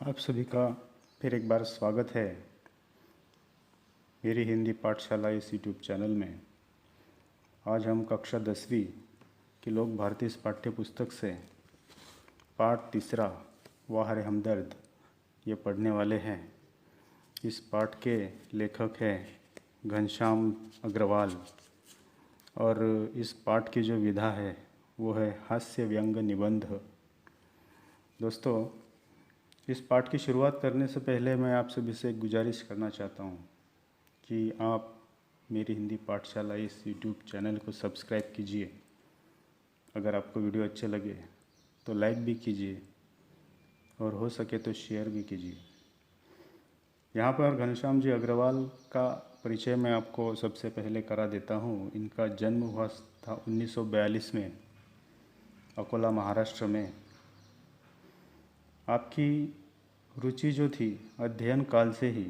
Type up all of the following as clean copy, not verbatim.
आप सभी का फिर एक बार स्वागत है मेरी हिंदी पाठशाला इस यूट्यूब चैनल में। आज हम कक्षा 10वीं की लोक भारती इस पाठ्य पुस्तक से पाठ तीसरा वाह रे हमदर्द ये पढ़ने वाले हैं। इस पाठ के लेखक हैं घनश्याम अग्रवाल और इस पाठ की जो विधा है वो है हास्य व्यंग निबंध। दोस्तों, इस पाठ की शुरुआत करने से पहले मैं आप सभी से एक गुजारिश करना चाहता हूँ कि आप मेरी हिंदी पाठशाला इस यूट्यूब चैनल को सब्सक्राइब कीजिए। अगर आपको वीडियो अच्छे लगे तो लाइक भी कीजिए और हो सके तो शेयर भी कीजिए। यहाँ पर घनश्याम जी अग्रवाल का परिचय मैं आपको सबसे पहले करा देता हूँ। इनका जन्म हुआ था 1942 में अकोला, महाराष्ट्र में। आपकी रुचि जो थी अध्ययन काल से ही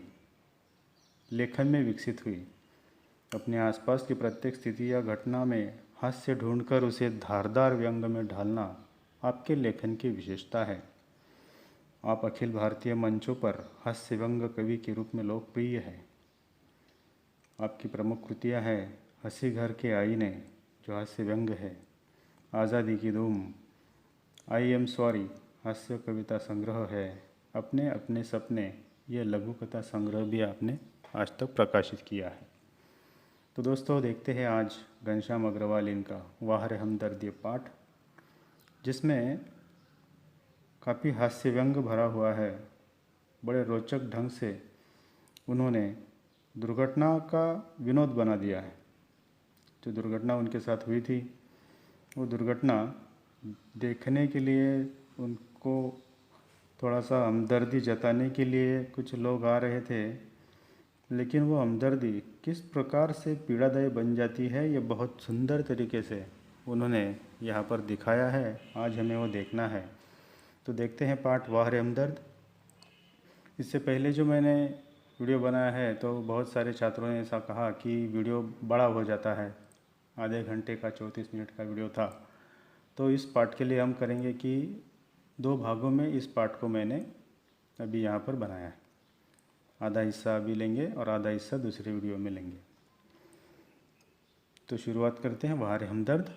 लेखन में विकसित हुई। अपने आसपास की प्रत्येक स्थिति या घटना में हास्य ढूंढकर उसे धारदार व्यंग में ढालना आपके लेखन की विशेषता है। आप अखिल भारतीय मंचों पर हास्य व्यंग कवि के रूप में लोकप्रिय हैं। आपकी प्रमुख कृतियाँ हैं हंसी घर के आईने जो हास्य व्यंग है, आज़ादी की धूम, आई एम सॉरी हास्य कविता संग्रह है, अपने अपने सपने ये लघु कथा संग्रह भी आपने आज तक प्रकाशित किया है। तो दोस्तों, देखते हैं आज घनश्याम अग्रवाल इनका वाह रे हमदर्द ये पाठ, जिसमें काफ़ी हास्य व्यंग भरा हुआ है। बड़े रोचक ढंग से उन्होंने दुर्घटना का विनोद बना दिया है। जो दुर्घटना उनके साथ हुई थी वो दुर्घटना देखने के लिए उनको थोड़ा सा हमदर्दी जताने के लिए कुछ लोग आ रहे थे, लेकिन वो हमदर्दी किस प्रकार से पीड़ादायी बन जाती है ये बहुत सुंदर तरीके से उन्होंने यहाँ पर दिखाया है। आज हमें वो देखना है। तो देखते हैं पाठ वाह रे हमदर्द। इससे पहले जो मैंने वीडियो बनाया है तो बहुत सारे छात्रों ने ऐसा कहा कि वीडियो बड़ा हो जाता है, आधे घंटे का 34 मिनट का वीडियो था। तो इस पाठ के लिए हम करेंगे कि 2 भागों में इस पाठ को मैंने अभी यहाँ पर बनाया है। आधा हिस्सा अभी लेंगे और आधा हिस्सा दूसरे वीडियो में लेंगे। तो शुरुआत करते हैं वाह रे हमदर्द।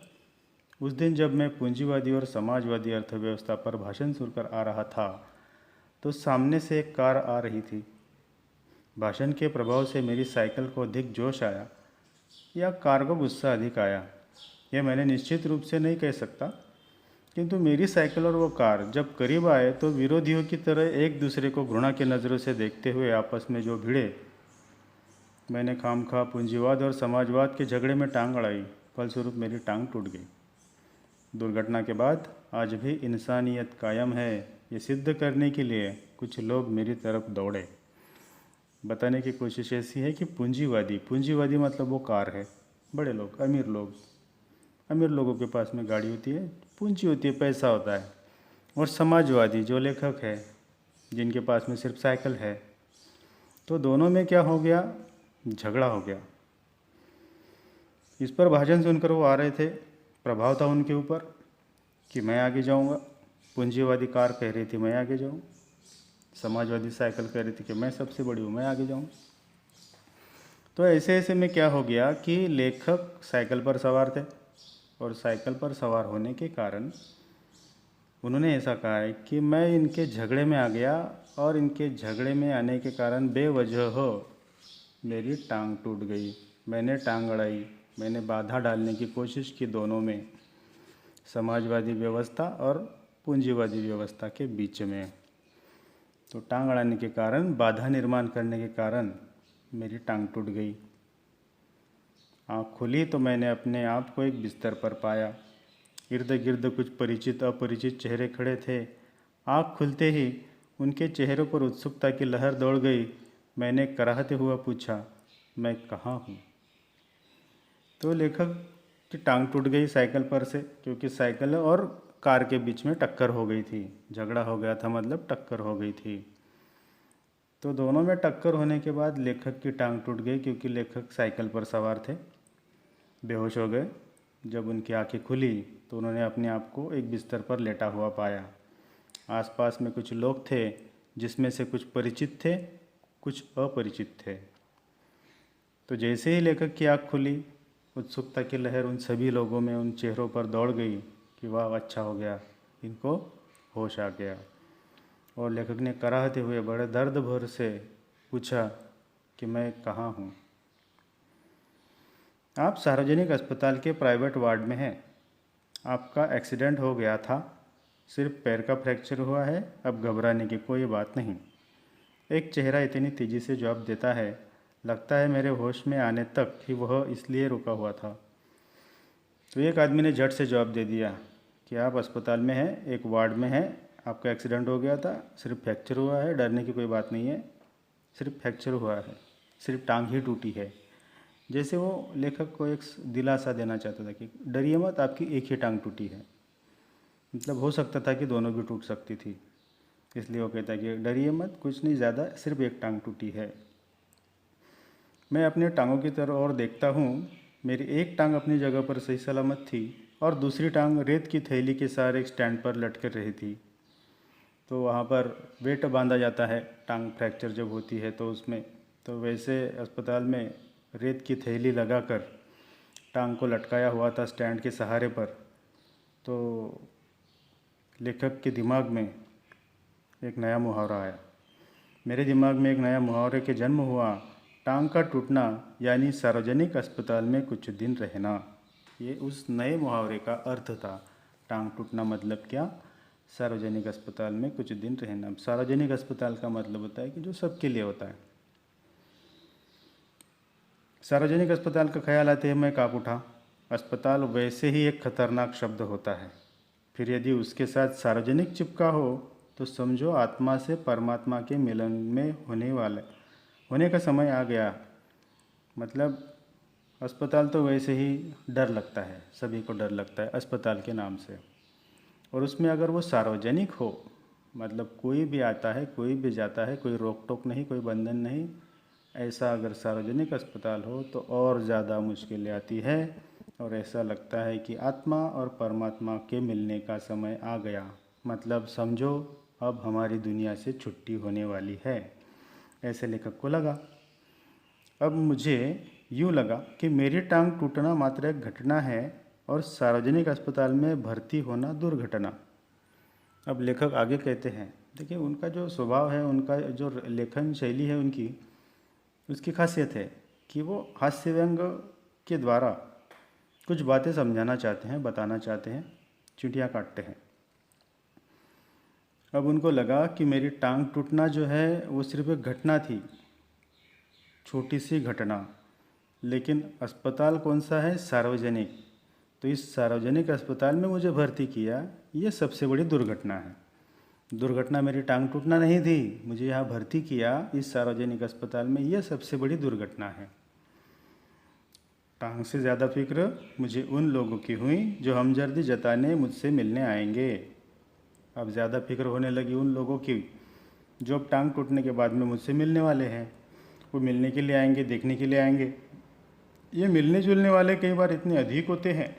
उस दिन जब मैं पूंजीवादी और समाजवादी अर्थव्यवस्था पर भाषण सुनकर आ रहा था तो सामने से एक कार आ रही थी। भाषण के प्रभाव से मेरी साइकिल को अधिक जोश आया या कार को गुस्सा अधिक आया, यह मैंने निश्चित रूप से नहीं कह सकता, किंतु मेरी साइकिल और वो कार जब करीब आए तो विरोधियों की तरह एक दूसरे को घृणा की नज़रों से देखते हुए आपस में जो भिड़े, मैंने खामखा पूंजीवाद और समाजवाद के झगड़े में टांग अड़ाई। फलस्वरूप मेरी टांग टूट गई। दुर्घटना के बाद आज भी इंसानियत कायम है, ये सिद्ध करने के लिए कुछ लोग मेरी तरफ दौड़े। बताने की कोशिश ऐसी है कि पूंजीवादी मतलब वो कार है, बड़े लोग, अमीर लोगों के पास में गाड़ी होती है, पूंजी होती है, पैसा होता है। और समाजवादी जो लेखक है जिनके पास में सिर्फ साइकिल है। तो दोनों में क्या हो गया, झगड़ा हो गया। इस पर भाषण सुनकर वो आ रहे थे, प्रभाव था उनके ऊपर कि मैं आगे जाऊंगा। पूंजीवादी कार कह रही थी मैं आगे जाऊं, समाजवादी साइकिल कह रही थी कि मैं सबसे बड़ी हूँ, मैं आगे जाऊँ। तो ऐसे ऐसे में क्या हो गया कि लेखक साइकिल पर सवार थे और साइकिल पर सवार होने के कारण उन्होंने ऐसा कहा है कि मैं इनके झगड़े में आ गया और इनके झगड़े में आने के कारण बेवजह हो मेरी टांग टूट गई। मैंने टांग अड़ाई, मैंने बाधा डालने की कोशिश की दोनों में, समाजवादी व्यवस्था और पूंजीवादी व्यवस्था के बीच में। तो टांग अड़ाने के कारण, बाधा निर्माण करने के कारण मेरी टांग टूट गई। आँख खुली तो मैंने अपने आप को एक बिस्तर पर पाया। इर्द गिर्द कुछ परिचित अपरिचित चेहरे खड़े थे। आँख खुलते ही उनके चेहरों पर उत्सुकता की लहर दौड़ गई। मैंने कराहते हुआ पूछा, मैं कहाँ हूँ? तो लेखक की टांग टूट गई साइकिल पर से, क्योंकि साइकिल और कार के बीच में टक्कर हो गई थी। झगड़ा हो गया था, मतलब टक्कर हो गई थी। तो दोनों में टक्कर होने के बाद लेखक की टांग टूट गई, क्योंकि लेखक साइकिल पर सवार थे, बेहोश हो गए। जब उनकी आंखें खुली तो उन्होंने अपने आप को एक बिस्तर पर लेटा हुआ पाया। आसपास में कुछ लोग थे जिसमें से कुछ परिचित थे, कुछ अपरिचित थे। तो जैसे ही लेखक की आँख खुली, उत्सुकता की लहर उन सभी लोगों में, उन चेहरों पर दौड़ गई कि वाह, अच्छा हो गया, इनको होश आ गया। और लेखक ने कराहते हुए बड़े दर्द भर से पूछा कि मैं कहाँ हूँ। आप सार्वजनिक अस्पताल के प्राइवेट वार्ड में हैं। आपका एक्सीडेंट हो गया था, सिर्फ पैर का फ्रैक्चर हुआ है, अब घबराने की कोई बात नहीं। एक चेहरा इतनी तेज़ी से जवाब देता है, लगता है मेरे होश में आने तक ही वह इसलिए रुका हुआ था। तो एक आदमी ने झट से जवाब दे दिया कि आप अस्पताल में हैं, एक वार्ड में हैं, आपका एक्सीडेंट हो गया था, सिर्फ फ्रैक्चर हुआ है, डरने की कोई बात नहीं है, सिर्फ फ्रैक्चर हुआ है, सिर्फ टांग ही टूटी है। जैसे वो लेखक को एक दिलासा देना चाहता था कि डरिए मत, आपकी एक ही टांग टूटी है। मतलब हो सकता था कि दोनों भी टूट सकती थी, इसलिए वो कहता है कि डरिए मत, कुछ नहीं ज़्यादा, सिर्फ एक टांग टूटी है। मैं अपने टांगों की तरफ और देखता हूँ। मेरी एक टांग अपनी जगह पर सही सलामत थी और दूसरी टांग रेत की थैली के सहारे एक स्टैंड पर लटक रही थी। तो वहाँ पर वेट बांधा जाता है टांग फ्रैक्चर जब होती है तो उसमें, तो वैसे अस्पताल में रेत की थैली लगाकर टांग को लटकाया हुआ था स्टैंड के सहारे पर। तो लेखक के दिमाग में एक नया मुहावरा आया। मेरे दिमाग में एक नया मुहावरे के जन्म हुआ, टांग का टूटना यानी सार्वजनिक अस्पताल में कुछ दिन रहना। ये उस नए मुहावरे का अर्थ था। टांग टूटना मतलब क्या, सार्वजनिक अस्पताल में कुछ दिन रहना। सार्वजनिक अस्पताल का मतलब होता है कि जो सबके लिए होता है। सार्वजनिक अस्पताल का ख्याल आते ही मैं काँप उठा। अस्पताल वैसे ही एक खतरनाक शब्द होता है, फिर यदि उसके साथ सार्वजनिक चिपका हो तो समझो आत्मा से परमात्मा के मिलन में होने का समय आ गया। मतलब अस्पताल तो वैसे ही डर लगता है, सभी को डर लगता है अस्पताल के नाम से, और उसमें अगर वो सार्वजनिक हो, मतलब कोई भी आता है, कोई भी जाता है, कोई रोक टोक नहीं, कोई बंधन नहीं, ऐसा अगर सार्वजनिक अस्पताल हो तो और ज़्यादा मुश्किलें आती है और ऐसा लगता है कि आत्मा और परमात्मा के मिलने का समय आ गया। मतलब समझो अब हमारी दुनिया से छुट्टी होने वाली है, ऐसे लेखक को लगा। अब मुझे यूँ लगा कि मेरी टांग टूटना मात्र एक घटना है और सार्वजनिक अस्पताल में भर्ती होना दुर्घटना। अब लेखक आगे कहते हैं, देखिए उनका जो स्वभाव है, उनका जो लेखन शैली है उनकी, उसकी खासियत है कि वो हास्य व्यंग के द्वारा कुछ बातें समझाना चाहते हैं, बताना चाहते हैं, चींटियाँ काटते हैं। अब उनको लगा कि मेरी टांग टूटना जो है वो सिर्फ एक घटना थी, छोटी सी घटना, लेकिन अस्पताल कौन सा है, सार्वजनिक। तो इस सार्वजनिक अस्पताल में मुझे भर्ती किया, ये सबसे बड़ी दुर्घटना है। दुर्घटना मेरी टांग टूटना नहीं थी, मुझे यहाँ भर्ती किया इस सार्वजनिक अस्पताल में, यह सबसे बड़ी दुर्घटना है। टांग से ज़्यादा फिक्र मुझे उन लोगों की हुई जो हमदर्दी जताने मुझसे मिलने आएंगे। अब ज़्यादा फिक्र होने लगी उन लोगों की जो अब टांग टूटने के बाद में मुझसे मिलने वाले हैं। वो मिलने के लिए आएंगे, देखने के लिए आएंगे। ये मिलने जुलने वाले कई बार इतने अधिक होते हैं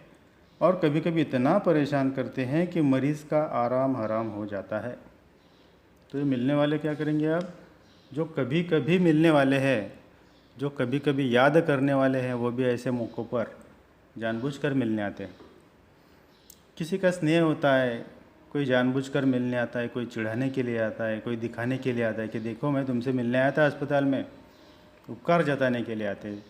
और कभी कभी इतना परेशान करते हैं कि मरीज़ का आराम हराम हो जाता है। तो ये मिलने वाले क्या करेंगे अब, जो कभी कभी मिलने वाले हैं, जो कभी कभी याद करने वाले हैं, वो भी ऐसे मौक़ों पर जानबूझकर मिलने आते हैं। किसी का स्नेह होता है, कोई जानबूझकर मिलने आता है, कोई चिढ़ाने के लिए आता है, कोई दिखाने के लिए आता है कि देखो मैं तुमसे मिलने आया था अस्पताल में, उपकार जताने के लिए आते हैं।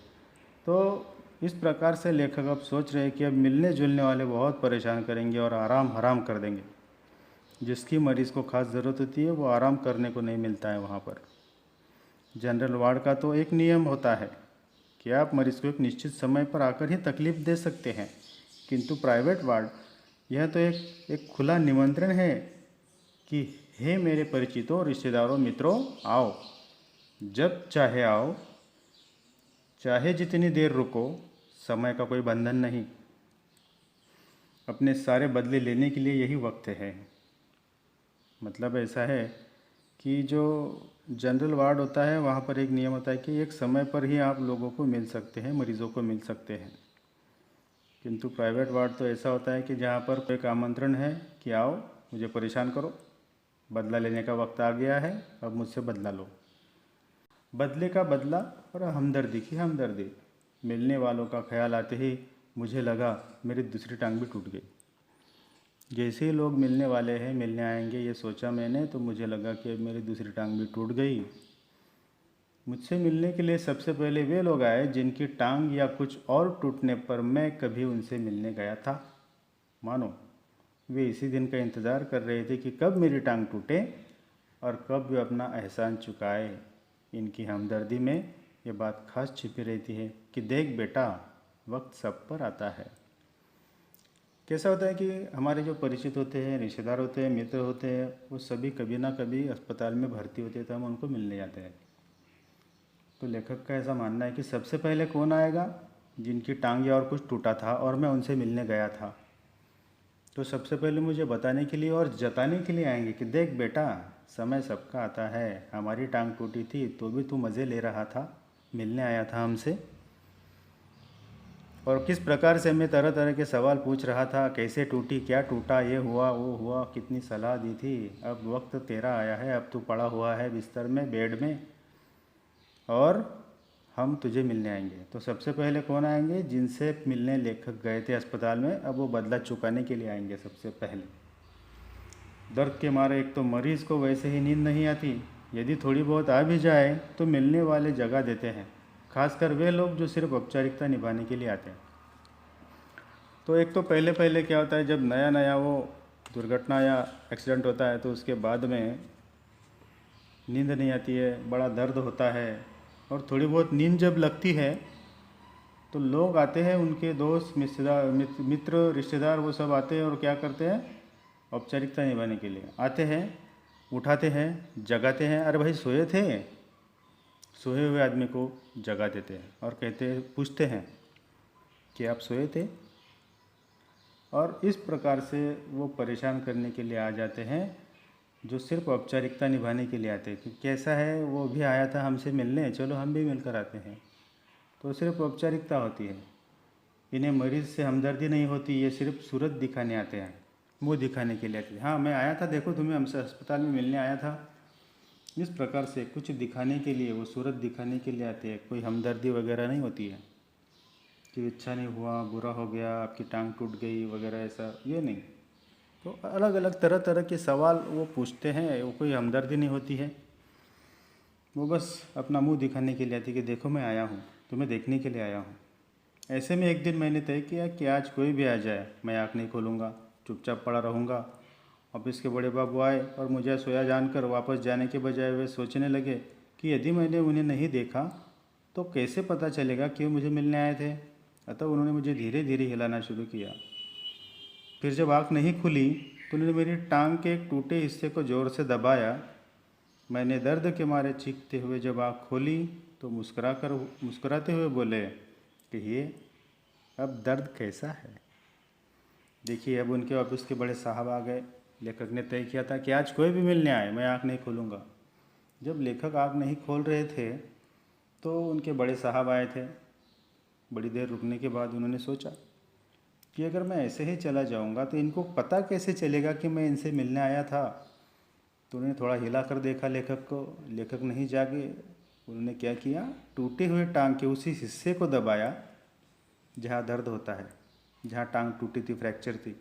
तो इस प्रकार से लेखक अब सोच रहे हैं कि अब मिलने जुलने वाले बहुत परेशान करेंगे और आराम हराम कर देंगे। जिसकी मरीज़ को खास ज़रूरत होती है वो आराम करने को नहीं मिलता है वहाँ पर। जनरल वार्ड का तो एक नियम होता है कि आप मरीज़ को एक निश्चित समय पर आकर ही तकलीफ़ दे सकते हैं, किंतु प्राइवेट वार्ड यह तो एक खुला निमंत्रण है कि हे मेरे परिचितों, रिश्तेदारों, मित्रों, आओ, जब चाहे आओ, चाहे जितनी देर रुको, समय का कोई बंधन नहीं। अपने सारे बदले लेने के लिए यही वक्त है। मतलब ऐसा है कि जो जनरल वार्ड होता है वहाँ पर एक नियम होता है कि एक समय पर ही आप लोगों को मिल सकते हैं, मरीज़ों को मिल सकते हैं। किंतु प्राइवेट वार्ड तो ऐसा होता है कि जहाँ पर एक आमंत्रण है कि आओ, मुझे परेशान करो, बदला लेने का वक्त आ गया है, अब मुझसे बदला लो। बदले का बदला और हमदर्दी की हमदर्दी। मिलने वालों का ख्याल आते ही मुझे लगा मेरी दूसरी टांग भी टूट गई। जैसे ही लोग मिलने वाले हैं, मिलने आएंगे, ये सोचा मैंने, तो मुझे लगा कि मेरी दूसरी टांग भी टूट गई। मुझसे मिलने के लिए सबसे पहले वे लोग आए जिनकी टांग या कुछ और टूटने पर मैं कभी उनसे मिलने गया था। मानो वे इसी दिन का इंतज़ार कर रहे थे कि कब मेरी टांग टूटे और कब वे अपना एहसान चुकाए। इनकी हमदर्दी में ये बात खास छिपी रहती है कि देख बेटा, वक्त सब पर आता है। कैसा होता है कि हमारे जो परिचित होते हैं, रिश्तेदार होते हैं, मित्र होते हैं, वो सभी कभी ना कभी अस्पताल में भर्ती होते हैं, तो हम उनको मिलने जाते हैं। तो लेखक का ऐसा मानना है कि सबसे पहले कौन आएगा? जिनकी टांग या और कुछ टूटा था और मैं उनसे मिलने गया था। तो सबसे पहले मुझे बताने के लिए और जताने के लिए आएंगे कि देख बेटा, समय सबका आता है। हमारी टांग टूटी थी तो भी तू मज़े ले रहा था, मिलने आया था हमसे। और किस प्रकार से मैं तरह तरह के सवाल पूछ रहा था, कैसे टूटी, क्या टूटा, ये हुआ वो हुआ, कितनी सलाह दी थी। अब वक्त तेरा आया है, अब तू पड़ा हुआ है बिस्तर में, बेड में, और हम तुझे मिलने आएंगे। तो सबसे पहले कौन आएंगे? जिनसे मिलने लेखक गए थे अस्पताल में, अब वो बदला चुकाने के लिए आएंगे सबसे पहले। दर्द के मारे एक तो मरीज़ को वैसे ही नींद नहीं आती, यदि थोड़ी बहुत आ भी जाए तो मिलने वाले जगा देते हैं, खासकर वे लोग जो सिर्फ औपचारिकता निभाने के लिए आते हैं। तो एक तो पहले पहले क्या होता है, जब नया नया वो दुर्घटना या एक्सीडेंट होता है तो उसके बाद में नींद नहीं आती है, बड़ा दर्द होता है, और थोड़ी बहुत नींद जब लगती है तो लोग आते हैं, उनके दोस्त, मित्र, रिश्तेदार, वो सब आते हैं और क्या करते हैं, औपचारिकता निभाने के लिए आते हैं, उठाते हैं, जगाते हैं। अरे भाई सोए थे? सोए हुए आदमी को जगा देते हैं और कहते हैं, पूछते हैं कि आप सोए थे? और इस प्रकार से वो परेशान करने के लिए आ जाते हैं जो सिर्फ औपचारिकता निभाने के लिए आते हैं कि कैसा है, वो भी आया था हमसे मिलने, चलो हम भी मिलकर आते हैं। तो सिर्फ औपचारिकता होती है। इन्हें मरीज़ से हमदर्दी नहीं होती, ये सिर्फ सूरत दिखाने आते हैं, मुंह दिखाने के लिए आते हैं। हाँ मैं आया था, देखो तुम्हें हमसे अस्पताल में मिलने आया था। इस प्रकार से कुछ दिखाने के लिए, वो सूरत दिखाने के लिए आते हैं। कोई हमदर्दी वगैरह नहीं होती है कि अच्छा नहीं हुआ, बुरा हो गया, आपकी टांग टूट गई वगैरह, ऐसा ये नहीं। तो अलग अलग तरह तरह के सवाल वो पूछते हैं, वो कोई हमदर्दी नहीं होती है। वो बस अपना मुंह दिखाने के लिए आती है कि देखो मैं आया हूँ, तुम्हें देखने के लिए आया हूँ। ऐसे में एक दिन मैंने तय किया कि आज कोई भी आ जाए, मैं आँख नहीं खोलूँगा, चुपचाप पड़ा रहूँगा। ऑफिस के बड़े बाबू आए और मुझे सोया जानकर वापस जाने के बजाय वे सोचने लगे कि यदि मैंने उन्हें नहीं देखा तो कैसे पता चलेगा कि वो मुझे मिलने आए थे। अतः उन्होंने मुझे धीरे धीरे हिलाना शुरू किया। फिर जब आँख नहीं खुली तो उन्होंने मेरी टांग के एक टूटे हिस्से को ज़ोर से दबाया। मैंने दर्द के मारे चीखते हुए जब आँख खोली तो मुस्कुराते हुए बोले कि ये अब दर्द कैसा है। देखिए, अब उनके ऑफिस के बड़े साहब आ गए। लेखक ने तय किया था कि आज कोई भी मिलने आए, मैं आँख नहीं खोलूँगा। जब लेखक आँख नहीं खोल रहे थे तो उनके बड़े साहब आए थे। बड़ी देर रुकने के बाद उन्होंने सोचा कि अगर मैं ऐसे ही चला जाऊँगा तो इनको पता कैसे चलेगा कि मैं इनसे मिलने आया था। तो उन्होंने थोड़ा हिला कर देखा लेखक को, लेखक नहीं जागे। उन्होंने क्या किया, टूटे हुए टांग के उसी हिस्से को दबाया जहाँ दर्द होता है, जहाँ टांग टूटी थी, फ्रैक्चर थी।